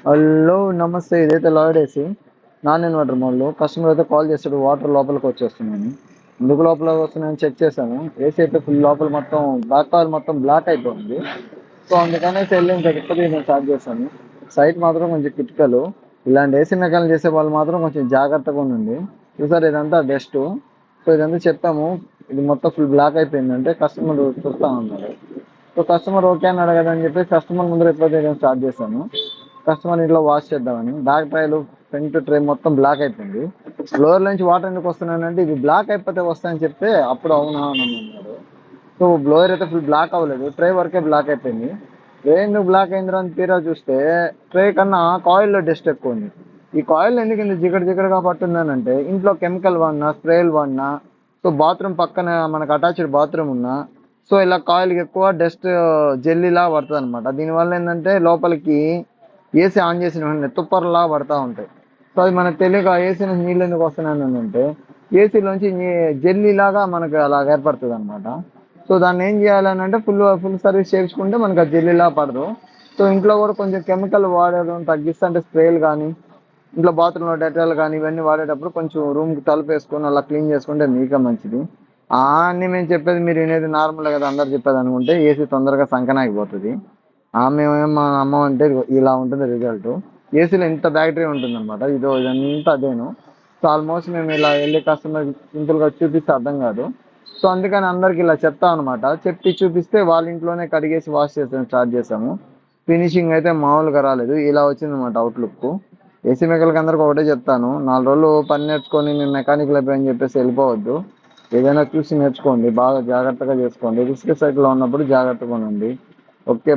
Hello నమస్తే. ఇదైతే lord AC non inverter మోడ్లో. కస్టమర్ అయితే కాల్ చేస్తాడు, వాటర్ లోపలికి వచ్చేస్తున్నాను. ఎందుకు లోపలికి వస్తున్నాయని చెక్ చేశాను. ఏసీ అయితే ఫుల్ లోపల మొత్తం బ్లాక్ కాల్ మొత్తం బ్లాక్ అయిపోయింది. సో అందుకనేసి వెళ్ళి ఇంకా నేను స్టార్ట్ చేశాను. సైట్ మాత్రం కొంచెం క్రిటికల్. ఇలాంటి ఏసీ మెకానిక్ చేసే వాళ్ళు మాత్రం కొంచెం జాగ్రత్తగా ఉండండి. చూసారు ఇదంతా డస్ట్. సో ఇదంతా చెప్పాము. ఇది మొత్తం ఫుల్ బ్లాక్ అయిపోయిందంటే కస్టమర్ చూస్తా ఉన్నారు. సో కస్టమర్ ఓకే అన్నాడు కదా అని చెప్పి కస్టమర్ ముందర ఎప్పుడో చేయడం స్టార్ట్ చేశాను. కస్టమర్ ఇంట్లో వాష్ చేద్దామని బ్యాక్ ట్రైలు ఫ్రంట్ ట్రే మొత్తం బ్లాక్ అయిపోయింది. ఫ్లోర్ నుంచి వాటర్ ఎందుకు వస్తున్నానంటే ఇది బ్లాక్ అయిపోతే వస్తాయని చెప్తే అప్పుడు అవునా అని అన్నాడు. సో బ్లోయర్ అయితే ఫుల్ బ్లాక్ అవ్వలేదు, ట్రే వరకే బ్లాక్ అయిపోయింది. ట్రే ఎందుకు బ్లాక్ అయిందిరా అని తీరా చూస్తే ట్రే కన్నా కాయిల్లో డస్ట్ ఎక్కువ ఉంది. ఈ కాయిల్ ఎందుకు ఇంత జిగటగా పట్టుందనంటే ఇంట్లో కెమికల్ వాడినా స్ప్రేలు వాడినా, సో బాత్రూమ్ పక్కన మనకు అటాచ్డ్ బాత్రూమ్ ఉన్నా, సో ఇలా కాయిల్కి ఎక్కువ డస్ట్ జెల్లీలా పడుతుంది అనమాట. దీనివల్ల ఏంటంటే లోపలికి ఏసీ ఆన్ చేసిన వెంటనే తుప్పర్లా పడతా ఉంటాయి. సో అది మనకు తెలియక ఏసీ నుంచి నీళ్ళు ఎందుకు వస్తున్నాయని అంటే ఏసీలోంచి జెల్లీ లాగా మనకు అలా ఏర్పడుతుంది అనమాట. సో దాన్ని ఏం చేయాలని అంటే ఫుల్ సర్వీస్ చేయించుకుంటే మనకు ఆ జెల్లీలా పడదు. సో ఇంట్లో కూడా కొంచెం కెమికల్ వాడడం తగ్గిస్తే, అంటే స్ప్రేలు కానీ ఇంట్లో బాత్రూంలో డెటాల్ కానీ ఇవన్నీ వాడేటప్పుడు కొంచెం రూమ్కి తలుపు వేసుకొని అలా క్లీన్ చేసుకుంటే మీకే మంచిది. అన్నీ మేము చెప్పేది మీరు వినేది నార్మల్ కదా అందరు చెప్పేది అనుకుంటే ఏసీ తొందరగా సంకనాగిపోతుంది. మేమేం మా అమ్మ అంటే ఇలా ఉంటుంది రిజల్ట్. ఏసీలో ఇంత బ్యాటరీ ఉంటుంది అనమాట. ఇదంతా అదేను. సో ఆల్మోస్ట్ మేము ఇలా వెళ్ళి కస్టమర్ సింపుల్గా చూపిస్తే అర్థం కాదు. సో అందుకని అందరికి ఇలా చెప్తాం అనమాట. చెప్పి చూపిస్తే వాళ్ళ ఇంట్లోనే కడిగేసి వాష్ చేసాం స్టార్ట్ చేసాము. ఫినిషింగ్ అయితే మామూలుగా రాలేదు, ఇలా వచ్చిందన్నమాట అవుట్లుక్. ఏసీ మెకానిక్ అందరికి ఒకటే చెప్తాను, 4 రోజులు పని నేర్చుకొని మేము మెకానికల్ అయిపోయని చెప్పేసి వెళ్ళిపోవద్దు. ఏదైనా చూసి నేర్చుకోండి, బాగా జాగ్రత్తగా చేసుకోండి. రిస్క్ సైట్లో ఉన్నప్పుడు జాగ్రత్తగా ఉండండి. ఓకే.